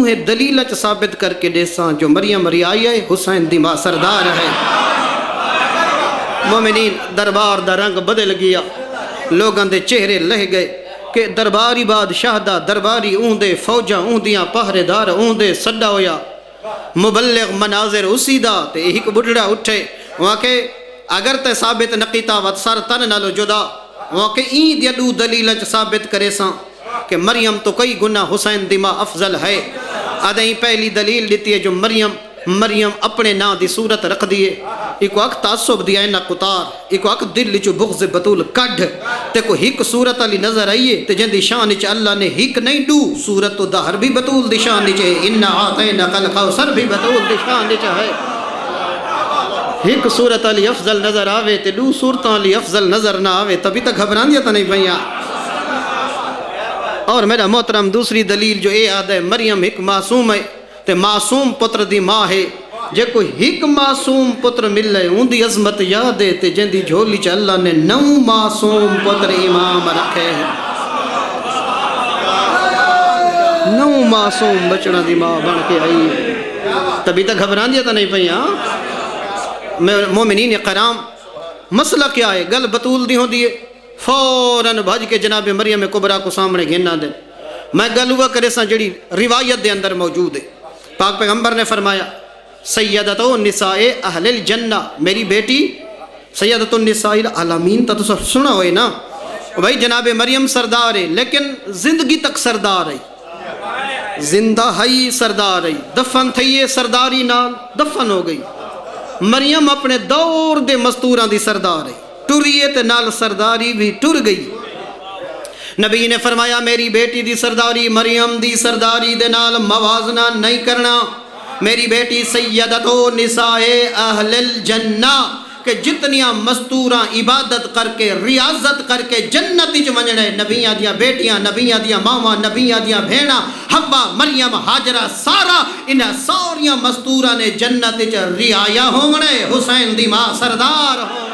اوہیں دلیل چ ثابت کر کے دیساں جو مریم ریائی ہے حسین دی ماں سردار ہے۔ مومنین دربار دا رنگ بدل گیا، لوگاں دے چہرے لہ گئے کہ درباری بادشاہ دا درباری اون دے فوجاں اون دیاں پہرے دار اون دے سڈا ہویا، مبلغ مناظر اسی دا تے ایک بڑھڑا اٹھے وہاں کہ اگر تے ثابت نقیتا وط سر تن نالو جدا وہاں کہ این دیا دو دلیل چ ثابت کرے ساں کہ مریم تو کئی گناہ حسین دی ماں افضل ہے۔ آدھیں پہلی دلیل دیتی ہے جو مریم اپنے نا دی صورت رکھ دیئے، ایک وقت تعصب دیا ہے نا کتار، ایک وقت دل چو بغض بطول کڈ تے کو ہک صورت علی نظر آئیے تے جن دی شان چ اللہ نے ہک نہیں دو صورت تو دہر بھی بطول دی شان چ ہے، انا آتینا الکوثر بھی بطول دی شان چ ہے۔ ہک صورت علی افضل نظر آوے تے دو صورتاں علی افضل نظر نہ آوے تبھی تک گھبران دیا تا نہیں پہیاں۔ اور میرا محترم دوسری دلیل جو اے آدھے مریم ایک معصوم ہے تے معصوم پتر دی ماں ہے، جے کوئی ایک معصوم پتر مل لے ان دی عظمت یاد ہے تے جن دی جھولی چ اللہ نے 9 معصوم پتر امام رکھے ہیں، 9 معصوم بچڑا دی ماں بن کے آئی تبھی تک گھبران دیا تا نہیں پہیاں۔ مومنین کرام مسئلہ کیا ہے؟ گل بطول دی ہوں دیئے فوراً بھج کے جناب مریم کبرا کو سامنے گھننا دیں۔ میں گل ہوا کرے ساں جڑی روایت دے اندر موجود ہے، پاک پیغمبر نے فرمایا سیدتو نساء اہل الجنہ، میری بیٹی سیدتو نساء العالمین تا تو سنا ہوئے نا، بھائی جناب مریم سردار ہے لیکن زندگی تک سردار ہے، زندہ ہی سردار ہے، دفن تھئیے سرداری نال دفن ہو گئی۔ مریم اپنے دور دے مستوراں دی سردار ہے، ٹریے تے نال سرداری بھی ٹر گئی۔ نبی نے فرمایا میری بیٹی دی سرداری مریم دی سرداری دے نال موازنہ نہیں کرنا، میری بیٹی سیدتو نساء اہل الجنہ کہ جتنیاں مستوراں عبادت کر کے ریاضت کر کے جنت وچ ونجنے، نبیاں دیاں بیٹیاں، نبیاں دیاں ماواں، نبیاں دیاں بھیڑاں، حوا، مریم، ہاجرہ، سارا انہاں ساریاں مستوراں نے جنت وچ رعایا ہوونے، حسین دی ماں سردار ہوونے۔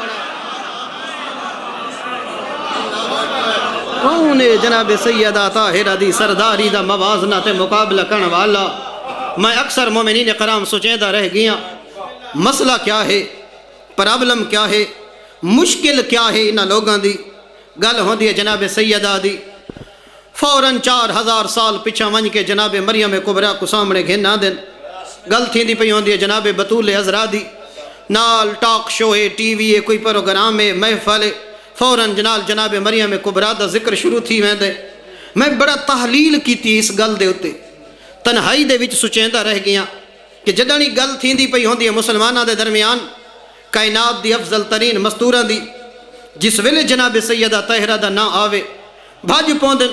کون ہے جناب سیدہ طاہرہ دی سرداری دا موازنہ تے مقابلہ کرن والا؟ میں اکثر مومنین کرام سوچیندہ رہ گیا مسئلہ کیا ہے، پرابلم کیا ہے، مشکل کیا ہے انہاں لوگاں دی؟ گل ہوندی ہے جناب سیدہ دی فوراً 4000 سال پچھا ونج کے جناب مریم کبرا کو سامنے گھنا دن، گل تھیندی پئی ہوندی ہے جناب بطول عذرا دی، نال ٹاک شو ہے، ٹی وی ہے، کوئی پروگرام ہے، محفل ہے، فوراً جناب مریم کبرا دا ذکر شروع تھی ویندے۔ میں بڑا تحلیل کیتی اس گل دے اتے، تنہائی دے وچ سوچیندہ رہ گیا کہ جدانی گل تھیندی پئی ہوندی ہے مسلماناں دے درمیان کائنات دی افضل ترین مستوراں دی، جس ویلے جناب سیدہ طاہرہ دا نا آوے بھاج پوندن،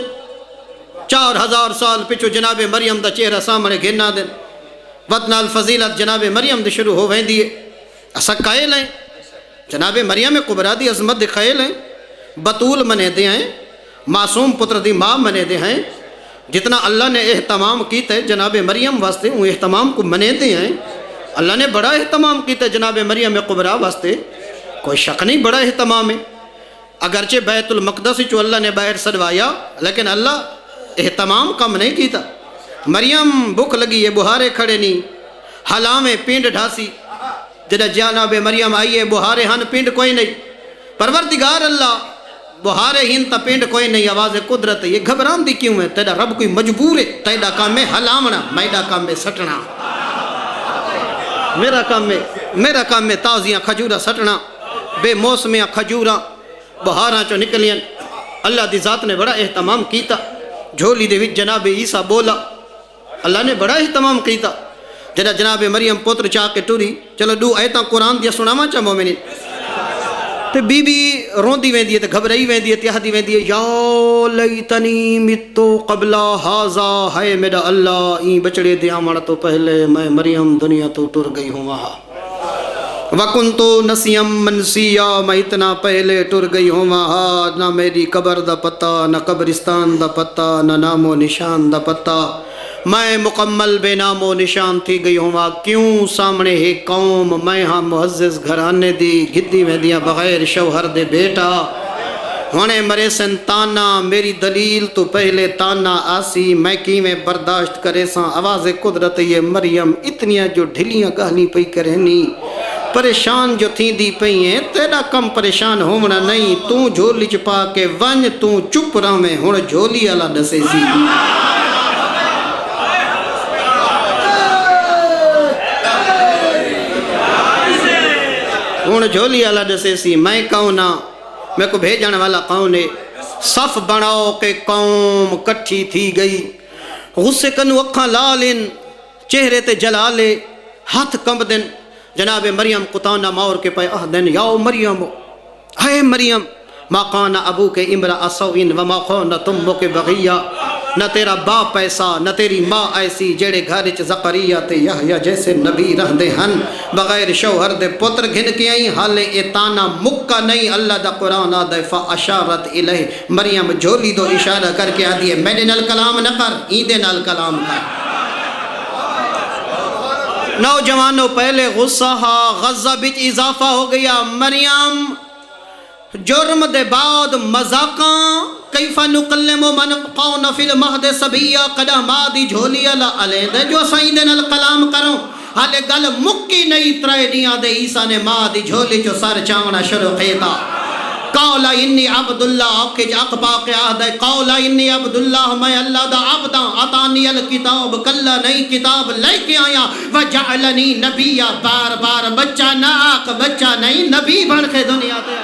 4000 سال پچھو جناب مریم دا چہرہ سامنے گھنا دن، وطنال فضیلت جناب مریم دی شروع ہو ویندی ہے۔ اسا قائل ہیں جناب مریم کبرا دی عظمت دے قائل ہیں، بطول منے دے ہیں، معصوم پتر دی ماں منے دے ہیں، جتنا اللہ نے اہتمام کیتا ہے جناب مریم واسطے وہ اہتمام کو منے دے ہیں۔ اللہ نے بڑا اہتمام کیتا ہے جناب مریم کبرا واسطے، کوئی شک نہیں بڑا اہتمام ہے، اگرچہ بیت المقدس جو اللہ نے باہر سڑوایا لیکن اللہ اہتمام کم نہیں کیتا۔ مریم بھوک لگی ہے بہارے کھڑے نہیں، حلامیں پینڈ ڈھاسی، جدہ جناب مریم آئیے بہارے ہن پینڈ کوئی نہیں، پروردگار اللہ بہارے ہن تا پینڈ کوئی نہیں، آواز قدرت ہے، یہ گھبران دی کیوں ہے؟ تیرا رب کوئی مجبور ہے، تیرا کام میں حلامنا، میرا کام میں سٹنا، میرا کام میں تازیاں کھجورہ سٹنا، بے موسمیاں کھجوراں بہاراں چو نکلیاں۔ اللہ دی ذات نے بڑا اہتمام کیتا، جھولی دے وچ جناب عیسیٰ بولا، اللہ نے بڑا اہتمام کیتا۔ جڑا جناب مریم پوتر چاہ کے ٹری، چلو 2 آیتاں قرآن دیا سناواں چا مومنین، تے بی بی روندی ویندی ہے تے گھبرائی ویندی ہے تے آہدی ویندی ہے یا لیتنی متو قبل ھذا، ہے میرا اللہ این بچڑے دے آمن تو پہلے میں مریم دنیا تو ٹر گئی ہوں وہاں، وکنتو نسیم منسیا، میں اتنا پہلے ٹر گئی ہوں وہاں، نہ میری قبر دا پتہ، نہ قبرستان دا پتہ، نہ نام و نشان دا پتہ، میں مکمل بے نام و نشان تھی گئی ہوں وہاں۔ کیوں؟ سامنے ہے قوم، میں ہاں معزز گھرانے دی، گھدی میں دیا بغیر شوہر دے بیٹا، ہونے مرے سن تانا میری دلیل تو پہلے تانا آسی میں کی میں برداشت کرے ساں آواز قدرت یہ مریم اتنیاں جو ڈھلیاں گالی پئی کرنی پریشان جو تھی دی پئی ہیں تیرا کم پریشان ہونا نہیں تو جھولی چپا کے ون تو چپ رہا میں ہون جھولی اللہ دسے سی ہون جھولی اللہ دسے سی میں کہوں نا میں کو بھیجن والا کون ہے صف بناؤ کہ قوم کٹھی تھی گئی غصے کنو اکھاں لالن چہرے تے جلالے ہاتھ کمب دن جناب مریم قطانہ مور کے پہ اہدن یا مریم اے مریم ما کان ابو کے امرأ سوء وما کانت امک بغیہ نہ تیرا باپ ایسا نہ تیری ماں ایسی جڑے گھر چ زکریا تے یحییٰ جیسے نبی رہندے ہن بغیر شوہر دے پتر گھن کے آئی حالے اے تانا مکہ نہیں اللہ دا قرآن آدھے فاشارت الیہ مریم جھولی دو اشارہ کر کے آدھی ہے میرے نال کلام نہ کر ایندے نال کلام کر نوجوانوں پہلے غصہ غزہ بچ اضافہ ہو گیا مریم جرم دے بعد مذاقاں کیفا نقلم من قون فی المہد سبیہ قدہ مادی جھولی اللہ علیہ دے جو سائیدن الکلام کروں حالے گل مکی نہیں ترائے دیاں دے عیسیٰ نے مادی جھولی جو سر چاونا شروع کیتا قولا انی عبداللہ آپ کے اقبا کے آدھے قولا انی عبداللہ میں اللہ دا عبداں عطانی الکتاب کلا نئی کتاب لے کے آیا وجعلنی نبیہ بار بار بچہ نہ آق بچہ نہیں نبی بن کے دنیا تے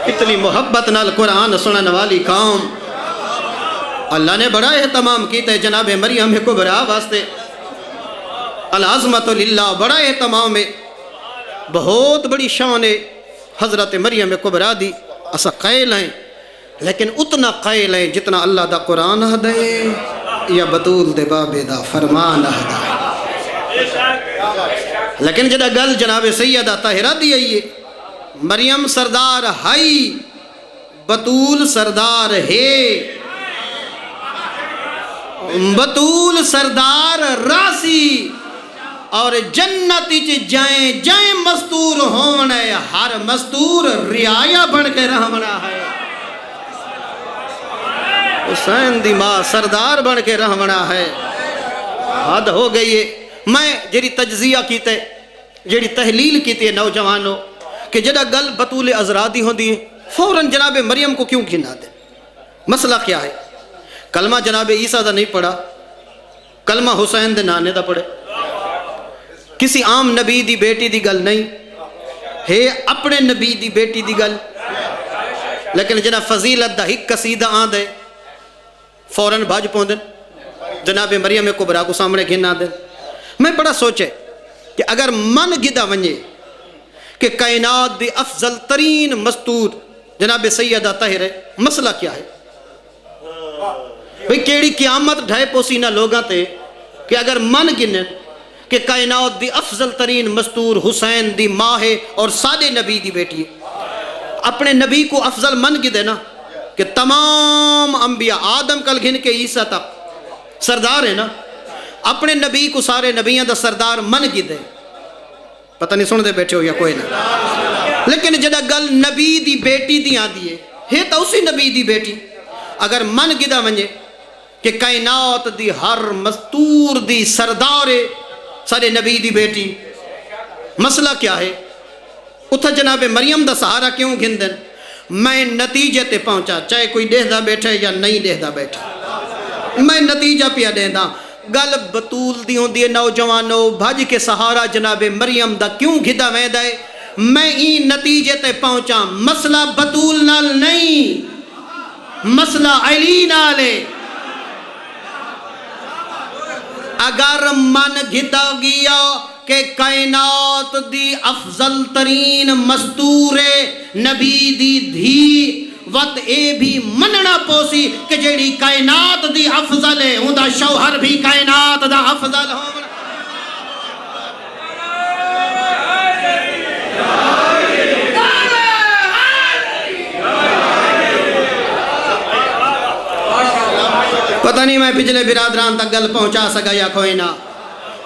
اتنی محبت نال قرآن سنن والی قوم اللہ نے بڑا اہتمام کیتا ہے جناب مریم کبریٰ واسطے العظمت للہ بڑا اہتمام ہے بہت بڑی شان ہے حضرت مریم کبریٰ دی اسا قائل ہیں لیکن اتنا قائل ہیں جتنا اللہ دا قرآن دے یا بطول دے بابے دا فرمان دے لیکن جدہ گل جناب سیدہ طاہرہ دی آئیے مریم سردار ہائی بطول سردار ہے بطول سردار راسی اور جنتی جائیں جائیں مستور ہونا ہے ہر مستور رعایا بن کے رہنا ہے حسین دی ماں سردار بن کے رہنا ہے حد ہو گئی ہے میں جڑی تجزیہ کیتے جڑی تحلیل کیتے نوجوانوں کہ جدہ گل بطول ازرادی ہوندی ہے فوراً جناب مریم کو کیوں گھنا دے مسئلہ کیا ہے کلمہ جناب عیسیٰ دا نہیں پڑھا کلمہ حسین دے نانے دا پڑھے کسی عام نبی دی بیٹی دی گل نہیں ہے اپنے نبی دی بیٹی دی گل لیکن جناب فضیلت دا ہک قصیدہ آن دے فوراً بھاج پوندن جناب مریم کبریٰ کو سامنے گھنا دے میں بڑا سوچے کہ اگر من گدہ ونجے کہ کائنات دی افضل ترین مستور جناب سیدہ طاہرہ ہے مسئلہ کیا ہے بھئی کیڑی قیامت ڈھائے پوسی نہ لوگاں تے کہ اگر من گنن کہ کائنات دی افضل ترین مستور حسین دی ماں ہے اور سادے نبی دی بیٹی ہے اپنے نبی کو افضل من گدے نا کہ تمام انبیاء آدم کل گھن کے عیسیٰ تک سردار ہے نا اپنے نبی کو سارے نبیاں دا سردار من گدے پتہ نہیں سن دے بیٹھے ہو یا کوئی نہ لیکن جدہ گل نبی دی بیٹی دی آدھی ہے تو اسی نبی دی بیٹی اگر من گدہ ونجے کہ کائنات دی ہر مستور دی سردار سارے نبی دی بیٹی مسئلہ کیا ہے اتھا جناب مریم دا سہارا کیوں گھندن میں نتیجے تے پہنچا چاہے کوئی دیکھدا بیٹھے یا نہیں دیکھدا بیٹھے میں نتیجہ پیا دینا گل بطول دی ہوندی ہے نوجوانوں بھاج کے سہارا جناب مریم دا کیوں گھدا ویندا ہے میں ہی نتیجے تے پہنچا مسئلہ بطول نال نہیں مسئلہ علی نال ہے اگر من گھدا گیا کہ کائنات دی افضل ترین مستور نبی دی دھی وقت اے بھی مننا پوسی کہ جیڑی کائنات دی افضل ہے ہوں دا شوہر بھی کائنات دا افضل ہو پتہ نہیں میں پچھلے برادران تک گل پہنچا سکا یا کوئی نہ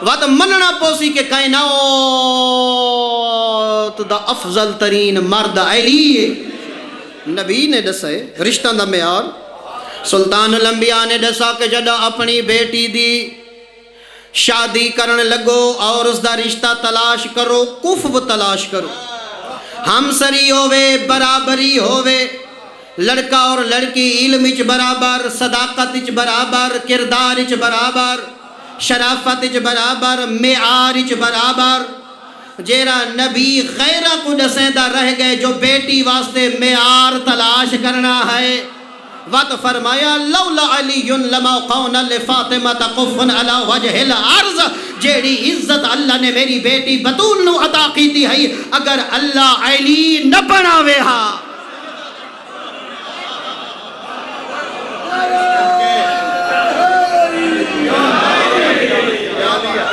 وقت مننا پوسی کہ کائنات کائنات دا افضل ترین مرد علی ہے. نبی نے دسا ہے رشتہ دا معیار. سلطان الانبیاء نے دسا کہ جدا اپنی بیٹی دی شادی کرن لگو اور اس دا رشتہ تلاش کرو کفو تلاش کرو. ہمسری ہووے برابری ہووے لڑکا اور لڑکی علم وچ برابر صداقت وچ برابر کردار وچ برابر شرافت وچ برابر معیار وچ برابر. جیرا نبی غیرہ کو دسیندہ رہ گئے جو بیٹی واسطے معیار تلاش کرنا ہے. وقت فرمایا لولا علی لما قون لفاطمہ قف علی وجہ الارض. جیڑی عزت اللہ نے میری بیٹی بطول نو عطا کیتی ہے اگر اللہ علی نہ بناوے ہا.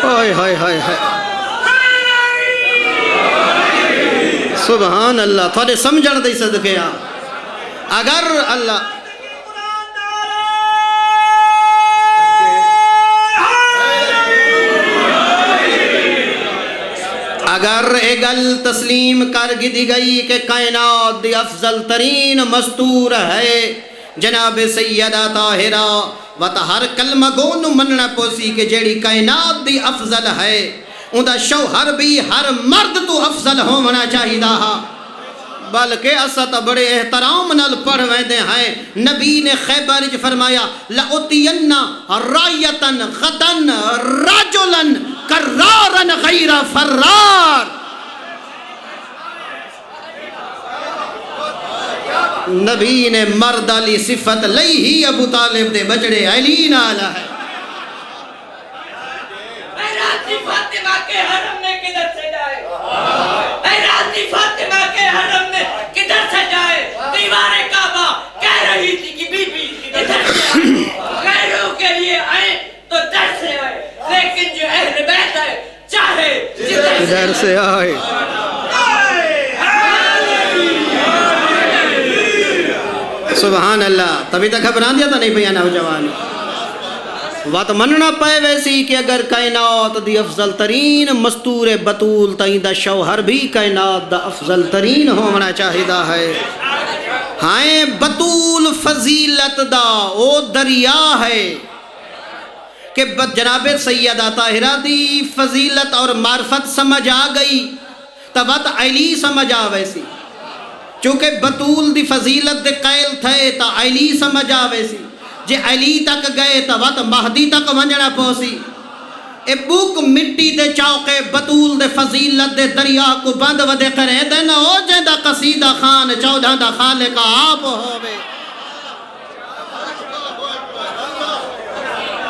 ہائے ہائے ہائے ہائے سبحان اللہ. تھوڑے سمجھن دے صدقے اگر اللہ اگر ایک گل تسلیم کر دی گئی کہ کائنات دی افضل ترین مستور ہے جناب سیدہ طاہرہ وتا ہر کلمہ گونو مننا پوسی کہ جیڑی کائنات دی افضل ہے ان دا شوہر بھی ہر مرد تو افضل ہونا چاہیے دا. بلکہ اسد بڑے احترام نال پڑھ ویندے ہیں. نبی نے خیبر وچ فرمایا لَأُتِيَنَّ رَائِيَةً غَدًا رَجُلًا كَرَّارًا غَيْرَ فَرَّارٍ. نبی نے مرد علی صفت لئی ہی ابو طالب دے بچڑے علی نال ہے. فاطمہ کے حرم میں کدھر سے جائے اے راضی فاطمہ کے حرم میں کدھر سے جائے. دیوار کعبہ کہہ رہی تھی کہ بی بی ادھر سے آئے غیروں کے لیے آئے تو در سے آئے لیکن جو اہل بیت ہے چاہے جدھر سے آئے. سبحان اللہ. تبھی تک گھبرا دیا تھا نہیں پیا نوجوان وات مننا پائے ویسی کہ اگر کائنات دی افضل ترین مستور بطول تائیں دا شوہر بھی کائنات دا افضل ترین ہونا چاہیدہ ہے. ہائیں بطول فضیلت دا او دریا ہے کہ جناب سیدہ طاہرہ دی فضیلت اور معرفت سمجھ آ گئی تبت علی سمجھ آ ویسی. چونکہ بطول دی فضیلت دے قائل تھے تا علی سمجھ آ ویسی. جے علی تک گئے تا وقت مہدی تک ونجنا پوسی. اے بوک مٹی دے چاوکے بطول دے فضیلت دے دریا کو بند ودے کرے دے نہ ہو جے دا قصیدہ خان چودہ دا خالق آپ ہووے.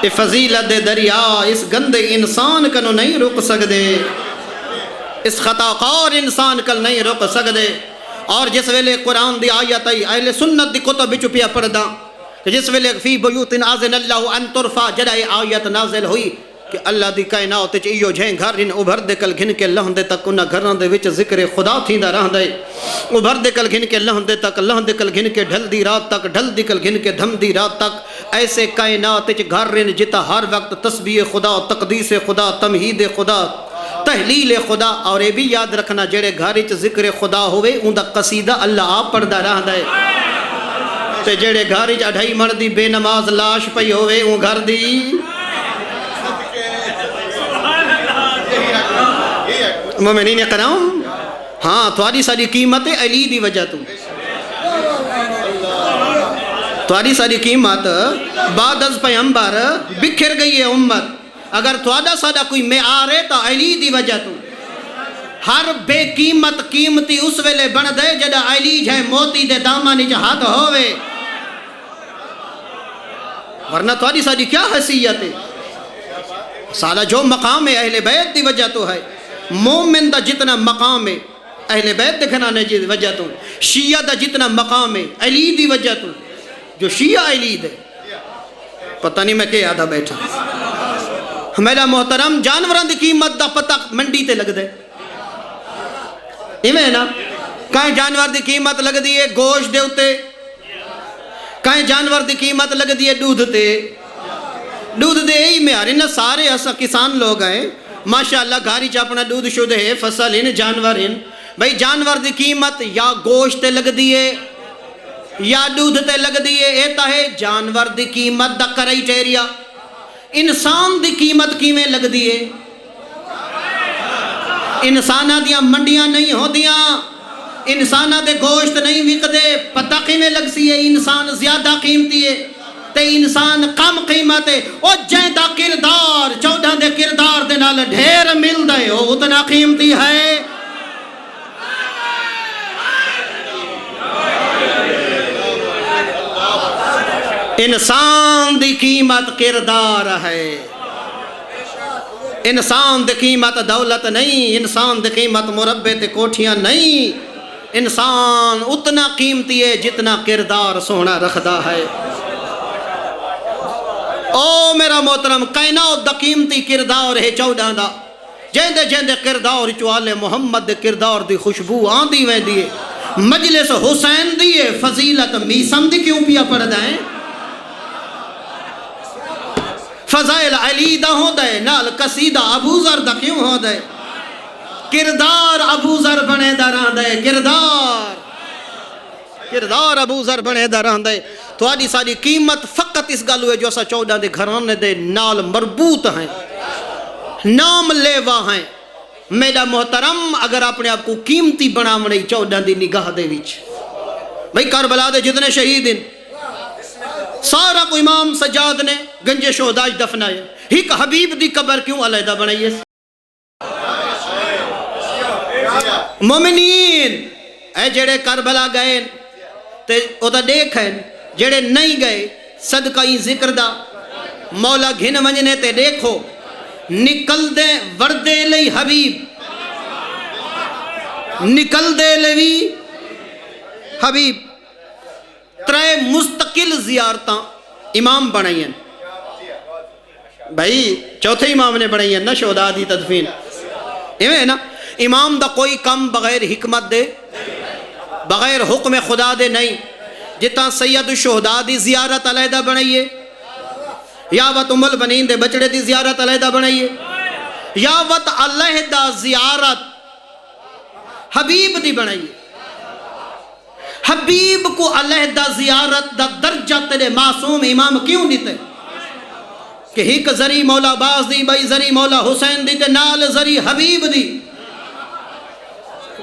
اے فضیلت دے دریا اس گندے انسان کنو نہیں رک سکدے اس خطا خور انسان کل نہیں رک سکدے. اور جس ویلے قرآن دی آیت آئی اہل سنت دی کتب بچ پیا پڑھدا کہ جس ویلے فی بیوت اذن اللہ ان ترفع جڑا آیت نازل ہوئی کہ اللہ دی کائنات وچ ایو جھیں گھر ان ابھر دے کل گھن کے لہندے تک انہاں گھراں دے وچ ذکر خدا تھیندا رہندا ہے. ابھر دے کل گھن کے لہندے تک لہندے کل گھن کے ڈھل دی رات تک ڈھل دی کل گھن کے دھم دی رات تک ایسے کائنات وچ گھر ان جتا ہر وقت تسبیح خدا تقدیس خدا تمہید خدا تحلیل خدا. اور یہ بھی یاد رکھنا جڑے گھر وچ ذکر خدا ہوئے ان دا قصیدہ اللہ آپ پڑھدا رہندا ہے. تے جڑے گھر وچ اڑھائی من دی بے نماز لاش پئی ہوئے اون گھر دی مومنین کرام. ہاں تھوڑی ساری قیمت علی دی وجہ تو تھوڑی ساری قیمت بعد از پیغمبر بکھر گئی ہے امت. اگر تھوڑا ساڑا کوئی معیار ہے تو علی دی وجہ تو ہر بے قیمت قیمتی اس ویلے بن دے جڑا علی جائے موتی دے دامانی جہاد ہوئے. ورنہ تھوڑی ساری کیا حیثیت ہے. سارا جو مقام ہے اہل بیت دی وجہ تو ہے. مومن دا جتنا مقام ہے اہل بیت دے گھرانے دی وجہ تو. شیعہ دا جتنا مقام ہے علی دی وجہ تو. جو شیعہ علی دے پتہ نہیں میں کہ آدھا بیٹھا میرا محترم جانوران دی قیمت دا پتہ منڈی تے لگ دے ایویں نا. کہیں جانور دی قیمت لگ دی ہے گوشت دے اتے کہیں جانور دی قیمت لگ دی ہے دودھ تے دودھ دے ہی میں آرے نا سارے ایسا کسان لوگ ہیں ماشاءاللہ گھاری چا اپنا دودھ شدھ ہے فصل ان جانور ان بھئی جانور دی قیمت یا گوشت تے لگ دیئے یا دودھ تے لگ دیئے، ایتا ہے جانور دی قیمت دا کرائٹیریا۔ انسان دی قیمت کیویں لگ دیئے؟ انسانہ دیاں منڈیاں نہیں ہو دیاں، انسانہ دے گوشت نہیں وک دے، پتہ کیویں لگ سی ہے انسان زیادہ قیمتی ہے تے انسان کم قیمت ہے۔ او جائیں دا کردار 14 دے کردار دے نال ڈھیر مل دے او اتنا قیمتی ہے۔ انسان دی قیمت کردار ہے، انسان دی قیمت دولت نہیں، انسان دی قیمت مربے تے کوٹھیاں نہیں، انسان اتنا قیمتی ہے جتنا کردار سونا رکھدا ہے۔ او میرا محترم کائنات دا قیمتی کردار ہے 14 دا، جیندے جیندے کردار چوالے محمد دے کردار دی خوشبو آندی ویندی ہے۔ مجلس حسین دی فضیلت میسم دی کیوں پیا پڑھدا ہے؟ فضائل علی دا ہو دے نال قصیدہ ابو ذر دا کیوں ہو دے؟ کردار ابو ذر بنے دا رہن دے، کردار ابو ذر بنے دا رہن دے۔ تو آدھی ساری قیمت فقط اس گل ہوئے جو اسا 14 دے گھرانے دے نال مربوط ہیں، نام لیوا ہیں۔ میرا محترم اگر اپنے آپ کو قیمتی بناونے 14 دی نگاہ دے وچ، بھئی کربلا دے جتنے شہید ہیں سارا کو امام سجاد نے گنج شہداء دفنایا، ایک حبیب دی قبر کیوں علیحدہ بنائی ہے؟ مومنین اے جڑے کربلا گئے تے او تا دیکھیں، جڑے نہیں گئے صدقہ ہی ذکر دا مولا گھن ونجنے تے دیکھو نکل دے وردے لئی حبیب، نکل دے لئی حبیب۔ ترے مستقل زیارتاں امام بنائی ہیں، بھائی چوتھے امام نے بنائی ہیں نا شہداء دی تدفین، ایویں نا امام دا کوئی کم بغیر حکمت دے بغیر حکم خدا دے نہیں۔ جتنا سید الشہداء دی زیارت علیحدہ بنائیے، یا وط ام البنین دے بچڑے دی زیارت علیحدہ بنائیے، یا وط علیحدہ زیارت حبیب دی بنائیے۔ حبیب کو علیحدہ زیارت دا درجہ تیرے معصوم امام کیوں دیتے کہ ایک ذری مولا باز دی، بھائی ذری مولا حسین دی تے نال ذری حبیب دی،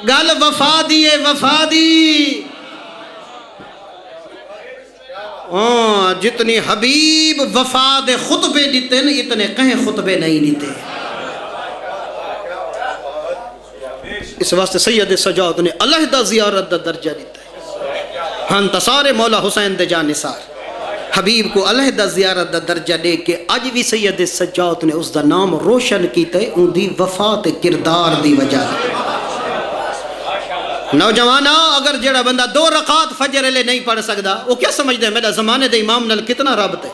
گل وفا دی ہے، وفا دی۔ جتنی حبیب وفا دے خطبے دیتے نا اتنے کہیں خطبے نہیں دیتے۔ اس واسطے سید سجاد نے علیحدہ زیارت دا درجہ دیتا ہے۔ ہن تصارے مولا حسین دے جان نثار حبیب کو علیحدہ زیارت دا درجہ دے کے اج بھی سید سجاد نے اس دا نام روشن کیتا ہے ان دی وفا تے کردار دی وجہ۔ نوجوانہ اگر جڑا بندہ 2 رکعت فجر لے نہیں پڑھ سکدا وہ کیا سمجھدے میرا زمانے دے امام نال کتنا رابط ہے؟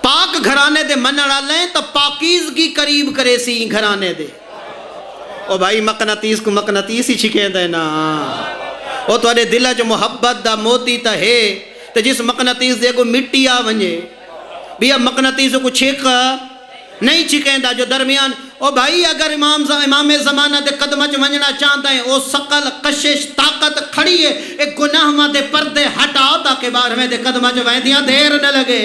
پاک گھرانے دے منن والے تو پاکیزگی قریب کرے سی گھرانے دے۔ او بھائی مقناطیس کو مقناطیس ہی چھکیندا ہے نا، او تواڈے دل وچ محبت دا موتی تا ہے تے جس مقناطیس دے کو مٹی آ ونجے بیا مقناطیس کو چھک نہیں چھکیندا جو درمیان۔ او بھائی اگر امام زمانہ دے قدم چ ونجنا چاہتا ہے او سقل کشش طاقت کھڑی ہے، ایک گناہ ماں دے پردے ہٹاؤ تاکہ 12ویں دے قدم چ ویندیاں دیر نہ لگے۔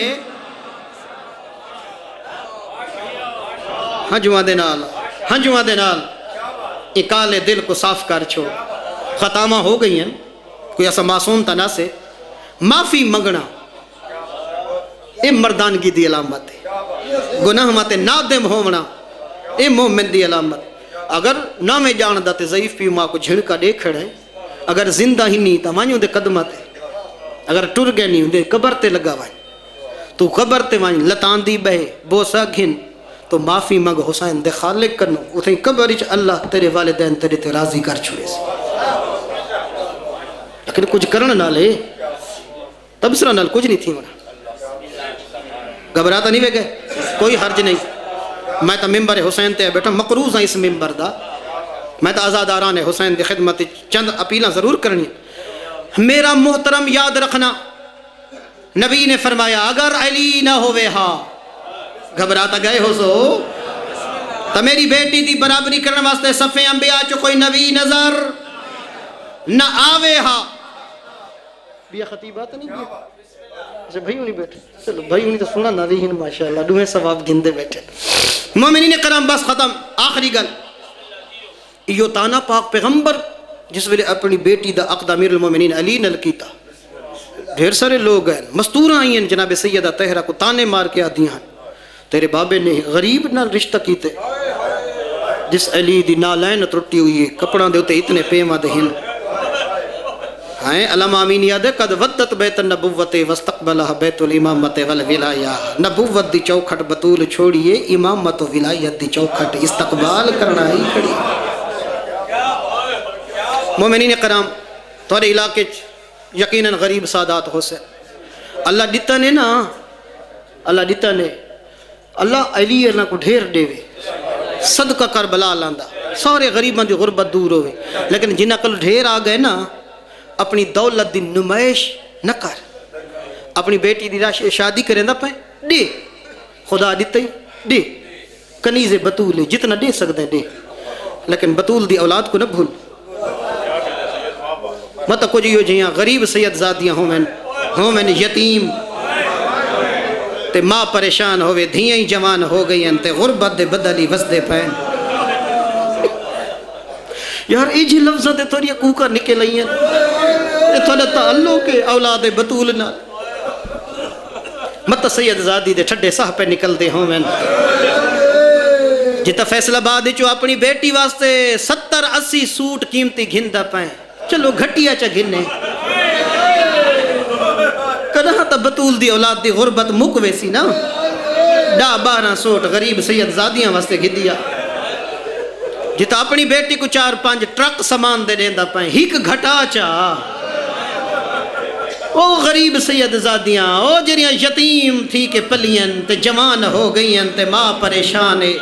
ہنجواں دے نال اکالے دل کو صاف کر چھوڑ۔ خطامہ ہو گئی ہیں، کوئی ایسا معصوم تنہ سے معافی منگنا اے مردانگی دی علامت ہے، گناہ ماتے نادم ہونا اے مومن دی علامت۔ اگر نہ میں جاندہ تے ضعیف پی ماں کو جھڑکا دے کھڑے، اگر زندہ ہی نہیں تا وانیوں دے قدمہ تے، اگر ٹر گئے نہیں دے قبر تے لگا وائیں تو قبر تے وائیں لتان دی بہے بوسا گھن تو معافی منگ حسین دے خالق کرنو اتھیں قبر اچ اللہ تیرے والدین تیرے تے راضی کر چھوڑے سے۔ لیکن کچھ کرنا نہ لے تبصرہ نال کچھ نہیں تھی ہونا، گھبراتا نہیں وے گئے کوئی حرج نہیں۔ میں تا ممبر حسین تے بیٹا مقروض ہاں اس ممبر دا، میں تا آزاداران حسین دی خدمت چند اپیلاں ضرور کرنی۔ میرا محترم یاد رکھنا نبی نے فرمایا اگر علی نہ ہوئے ہاں گھبراتا گئے ہو سو تو میری بیٹی دی برابری کرنے واسطے صفے انبیاء چو کوئی نبی نظر نہ آوے ہا بیا خطیبات نہیں بیا اچھا بھائی نہیں بیٹھے چلو بھائی نہیں تو سنا نہ رہی ماشاءاللہ دوہیں ثواب گندے بیٹھے مومنین کرام بس ختم آخری گل یہ تانا پاک پیغمبر جس ویلے اپنی بیٹی دا عقد امیر المومنین علی نل کیتا ڈھیر سارے لوگ ہیں مستور آئی ہیں جناب سیدہ طاہرہ کو تانے مار کے آدھی ہیں تیرے بابے نے غریب نال رشتہ کیتے جس علی دی نالین ترٹی ہوئی ہے کپڑا دے ہوتے اتنے پیما دہن ہیں علامہ آمین یاد ہے قد ودت بیت النبوت واستقبلہ بیت الامامت والولایہ نبوت دی چوکھٹ بطول چھوڑیے امامت و ولایت دی چوکھٹ استقبال کرنا ہی کھڑی مومنین کرام تھوڑے علاقے یقیناً غریب سادات ہو سے اللہ دیتا نے نا اللہ دیتا نے اللہ علی اللہ کو ڈھیر دے وے صدقہ کربلا لاندا سارے غریباں دی غربت دور ہوئے لیکن جنہ کل ڈھیر آ گئے نا اپنی دولت دی نمائش نہ کر اپنی بیٹی دی شادی کریں دا پائیں دے خدا دیتا ہی دے کنیز بطول جتنا دے سکتے دے لیکن بطول دی اولاد کو نہ بھول مت کچھ یہ جہاں غریب سید زادیاں ہوں میں یتیم تے ماں پریشان ہوئے دھیاں ہی جوان ہو گئی ہیں تے غربت دے بدلی وسدے پین یار ایجی لفظہ دے تھوڑی کوکا نکل آئی ہیں یہ تھوڑا تعلق ہے اولاد بطول نہ مت سید زادی دے ٹھڈے ساہ پہ نکل دے ہوں میں جتا فیصل آباد جو اپنی بیٹی واسطے 70-80 سوٹ قیمتی گھندا پائیں چلو گھٹیا چا گھنے کدھا تا بطول دی اولاد دی غربت مکوے سی نا 10-12 سوٹ غریب سید زادیاں واسطے گھدیا جتا اپنی بیٹی کو 4-5 ٹرک سامان دے دیندہ پائیں ہیک گھٹا چا او غریب سید زادیاں او جریاں یتیم تھی کہ پلین تے جوان ہو گئیں تے ماں پریشان ہے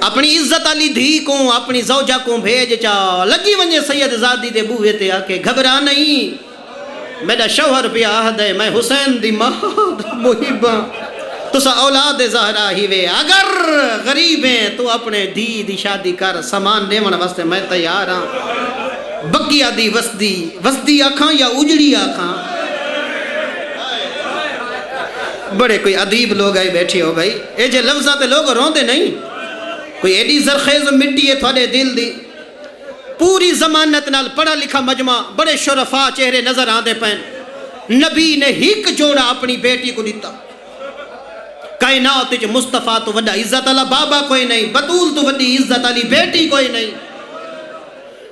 اپنی عزت علی دھی کو اپنی زوجہ کو بھیج چا لگی ونجے سید زادی دے بوئے تے آکے گھبرا نہیں میرا شوہر پہ آہد ہے میں حسین دی مہد محبہ تو سا اولاد زہرہ ہی وے اگر غریب ہیں تو اپنے دی دی شادی کر سامان دیوان واسطے میں تیار ہاں بگیا دی وسدی آکھاں یا اجڑی آکھاں بڑے کوئی عدیب لوگ آئے بیٹھے ہو بھائی اے جے لفظاں تے لوگ روندے نہیں کوئی ایڈی زرخیز مٹی ہے تھوڑے دل دی پوری زمانت نال پڑھا لکھا مجمع بڑے شرفا چہرے نظر آندے پین نبی نے ہیک جوڑا اپنی بیٹی کو دیتا کائنات جو مصطفیٰ تو وڈا عزت اللہ بابا کوئی نہیں بطول تو وڈی عزت علی بیٹی کوئی نہیں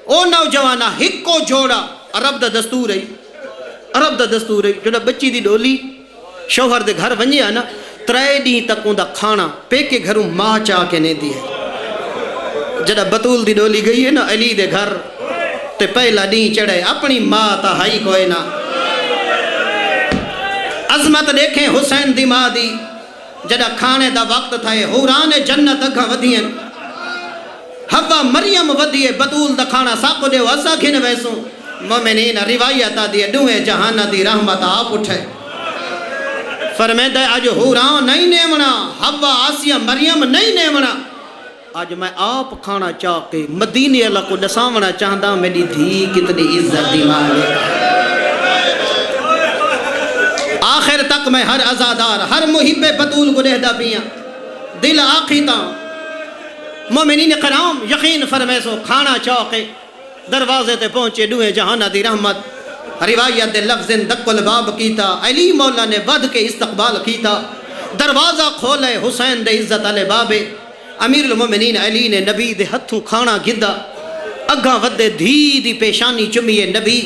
او نوجوانہ ہک کو جوڑا عرب دا دستور ہے عرب دا دستور ہے جو بچی دی ڈولی شوہر دے گھر ونجے آنا 3 ڈی تک دا کھانا پے کے گھروں ماں چاہ کے نہیں دی ہے جڑا بطول دی ڈولی گئی ہے نا علی دے گھر تے پہلا ڈی چڑھے اپنی ماں تا ہائی کوئی نا عظمت دیکھیں حسین دی ماں دی جڑا کھانے دا وقت تھا حوران جنت اگھا ودھین حوا مریم ودھیے بطول دا کھانا ساکو دے واسا کھن ویسوں مومنین روایتہ دی دوئے جہانہ دی رحمت آپ اٹھے فرمیدہ آج حوران نہیں نیمنا حوا آسیہ مریم نہیں نیمنا آج میں آپ کھانا چاہ کے مدینے اللہ کو نسامنا چاہتا میری دھی کتنی عزت دی مالک آخر تک میں ہر عزادار ہر محب بطول کو رہدہ پیاں دل آقیتا مومنین کرام یقین فرمیسو کھانا چوکے دروازے تے پہنچے دوئے جہانہ دی رحمت روایت لفظ دق الباب کیتا علی مولا نے ود کے استقبال کیتا دروازہ کھولے حسین دے عزت علی بابے امیر المومنین علی نے نبی دے ہتھوں کھانا گھدا اگاں ودے دھی دی پیشانی چمیے نبی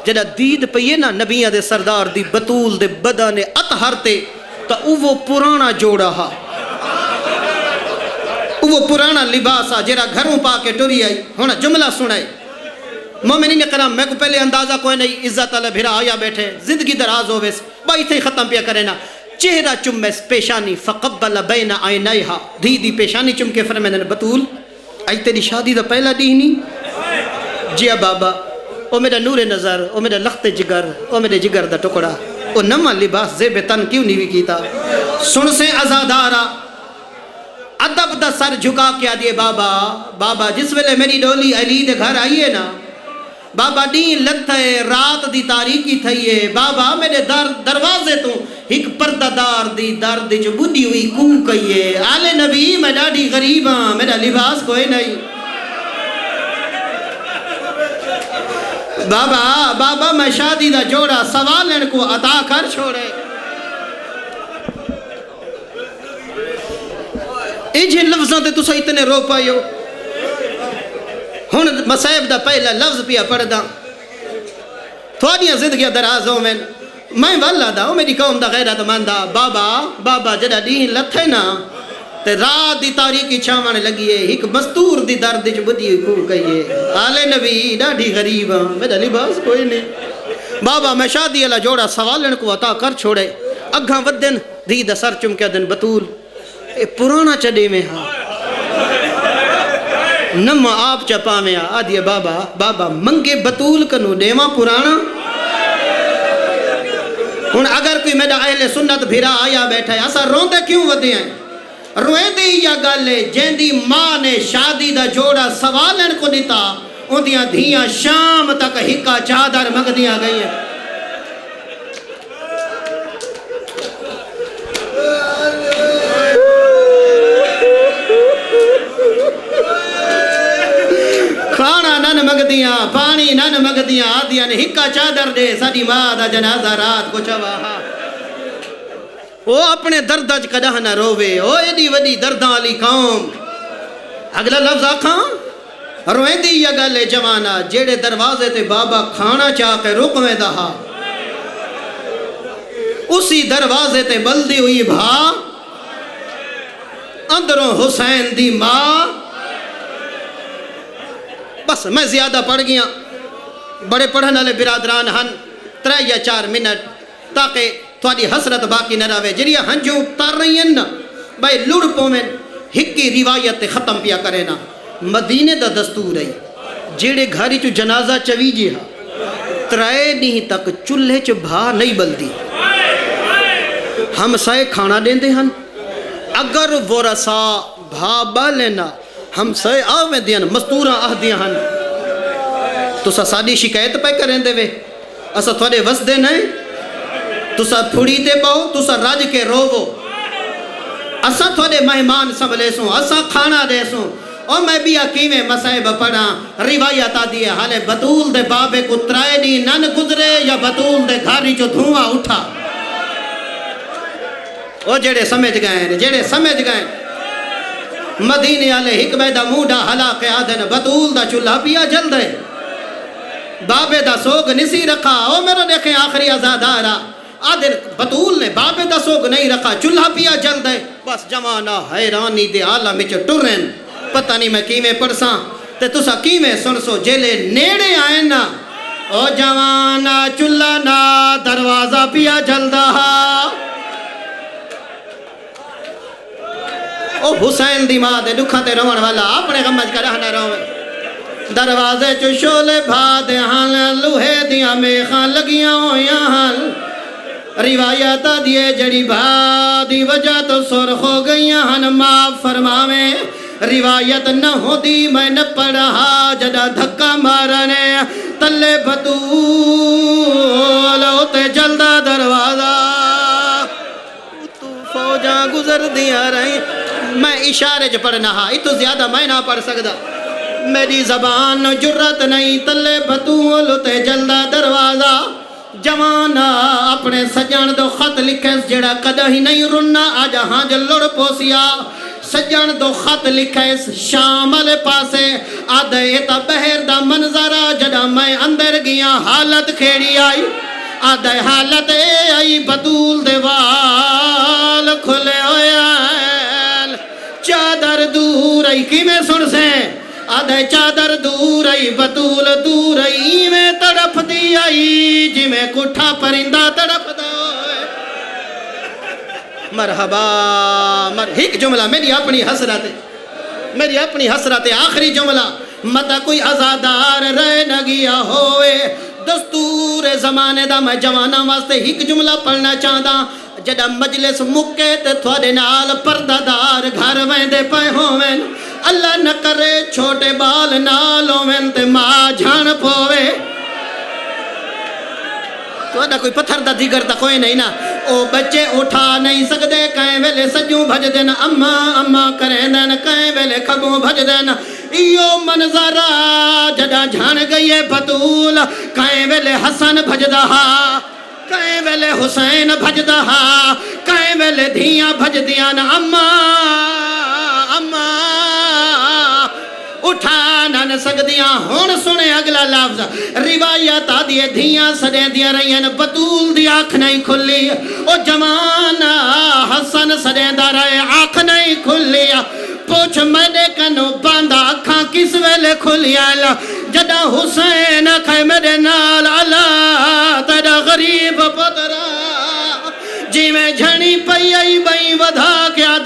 جڑا دید پئیے نا نبیہ دے سردار دی بطول دے بدن اطہر تے تا وہ پرانا جوڑا ہا وہ پرانا لباسا جڑا گھروں پا کے ٹری آئی ہونا جملہ سنائے مومنین کرام میں کو پہلے اندازہ کوئی نہیں عزت اللہ بھیرا آیا بیٹھے زندگی دراز ہوئیس بائی تھے ختم پیا کرے نا چہرہ چمس پیشانی فقبل بین عینیہا دھی دی پیشانی چم کے فرمیدن بطول آئی تیری شادی دا پہلا دی نہیں جی بابا او میرا نور نظر او میرا لخت جگر او میرے جگر دا ٹکڑا او نما لباس زیب تن کیوں نہیں بھی کیتا سن سے ازادارا ادب دا سر جھکا کے آدھیے بابا بابا جس ویلے میری ڈولی علی دے گھر آئیے نا بابا دین لگتا ہے رات دی تاریکی تھئیے بابا میرے دروازے تو ایک پردہ دار دی درد جو بندی ہوئی کو کہیے آل نبی میں ڈاڑی غریب ہاں میرا لباس کوئی نہیں بابا میں شادی دا جوڑا سوالن کو عطا کر چھوڑے ایجھے لفظاں تے تسا اتنے رو پائے ہو ہن مصائب دا پہلا لفظ پیا پڑھ دا تھوڑیاں زندگیاں درازوں میں والا دا میری قوم دا غیرت ماندا بابا جڑا دین لتھے نا تے رات دی تاریکی چھاونے لگیے ایک مستور دی درد جو بدی کو کہیے آل نبی ڈاڑھی غریب ہاں میرا لباس کوئی نہیں بابا میں شادی اللہ جوڑا سوالن کو عطا کر چھوڑے اگھاں ودن دی دا سر چمکیا دن بطول اے پرانا چڑے میں ہاں نما آپ چپا میں آدھیے بابا منگے بطول کنو دیما پرانا ہن اگر کوئی میرا اہل سنت بھیرا آیا بیٹھا ہے اسا روندے کیوں ودے ہیں روئے دی یا گالے جن دی ماں نے شادی دا جوڑا سوالن کو دیتا ان دیاں دھیاں شام تک ہکا چادر مگ دیا گئی ہیں کھانا نن مگ دیاں پانی نن مگ دیاں آدھیاں نے ہکا چادر دے ساڑی ماں دا جنازہ رات کو چواہا وہ اپنے دردج کدہ نہ روے او ایڈی وڈی درداں علی قوم اگلا لفظ آکھاں روئیں دی یا گلے جوانا جیڑے دروازے تے بابا کھانا چاہ کے رکویں دہا اسی دروازے تے بلدی ہوئی بھا اندروں حسین دی ماں بس میں زیادہ پڑھ گیا بڑے پڑھن والے برادران ہن 3 یا 4 منٹ تاکہ تھوڑی حسرت باقی نہ رہے جڑیاں ہنجوں تار رہی ہیں نا بھائی لڑ پومن ہکی روایت ختم پیا کرے نا مدینے دا دستور ہے جیڑے گھاری چو جنازہ چوی جی ہاں 3 نہیں تک چولہے چو بھا نہیں بلدی ہم سائے کھانا دیں دے ہن اگر ورسا بھا بالینا ہم سائے آویں دیاں مستوراں آہ دیاں ہن تو سا ساڑی شکایت پہ کریں دے وے اسا تھوڑے وس دے نہیں تو سا پھڑی تے باؤ تو سا راج کے روو اسا تھوڑے مہمان سنبھلے سوں اسا کھانا دے سوں اور میں بھی حکیمِ مسائب پڑھا روایت آدھی ہے حالے بطول دے بابے کو 3 دی نن گزرے یا بطول دے گھاری چو دھواں اٹھا او جڑے سمجھ گئے مدینے آلے حکمہ دا موڈا حلا کے آدھن بطول دا چولہا پیا جل دے بابے دا سوگ نسی رکھا او میرے دیکھیں آخری ازادارا آدھر بطول نے بابے دا سوگ نہیں رکھا چولہا پیا جل دے بس جوانا حیرانی دے عالم میں ٹرن پتہ نہیں میں کیمیں پڑساں تے تسا کیمیں سن سو جیلے نیڑے آئیں نا او جوانا چولہا نا دروازہ پیا جل دہا او حسین دی ماں دے دکھا تے روان والا اپنے غمج کا رہنا روے دروازے چو شولے بھا دے ہاں لوہے دیاں میخاں لگیاں ہویاں ہاں روایت دیے جڑی بھا دی وجہ تو سرخ ہو گئیاں ہن معاف فرماویں روایت نہ ہو دی میں نہ پڑھا جڑا دھکا مارنے تلے بطول ہوتے جلدہ دروازہ تو فوجاں گزر دیا رہی میں اشارے جو پڑھنا ہاں اتو زیادہ میں نہ پڑھ سکتا میری زبان جرت نہیں تلے بطول ہوتے جلدہ دروازہ جوانا اپنے سجن دو خط لکھے جڑا کدہ ہی نہیں رننا آجا ہاں جو لڑ پوسیا سجن دو خط لکھے شام والے پاسے آدھے تا بہر دا منظرہ جڑا میں اندر گیا حالت کھیڑی آئی آدھے حالت اے آئی بطول دے وال کھلے ہوئے آئے چادر دور آئی کی میں سن سے آدھے چادر دور آئی بطول دور آئی میں تڑپ دی آئی جی میں کٹھا پرندہ تڑپ دوئے مرحبا ایک جملہ میری اپنی حسرت آخری جملہ متا کوئی ازادار رہ نہ گیا ہوئے دستور زمانے دا میں جوانا واسطے ایک جملہ پڑھنا چاہتا جڑا مجلس مکے تے تھوڑے نال پردہ دار گھر ویندے پے ہوویں اللہ نہ کرے چھوٹے بال نال ہوویں تے ماں جھان پوے تو کوئی پتھر دا دیگر دا کوئی نہیں نا او بچے اٹھا نہیں سکدے کہیں ویلے سجوں بھج دین اما اما کریں دین کہیں ویلے کھبوں بھج دین ایو منظرہ جڑا جھان گئیے بطول کہیں ویلے حسن بھج دہا کہیں ویلے حسین بھج دہا کہیں ویلے دھیاں بھج دیاں اما اما اٹھا نہ سکدیاں ہون سنے اگلا لفظ روایت آدھیے دھیاں سڑے دیا رہی بطول دی آنکھ نہیں کھلی او جوان حسن سڑے دا رہے آنکھ نہیں کھلی پوچھ میرے کنو باندھا آنکھاں کس ویلے کھلیا جدا حسین کھائے میرے نال اللہ تیرا غریب پترا جی میں جھنی پئی آئی بئی ودھا کیا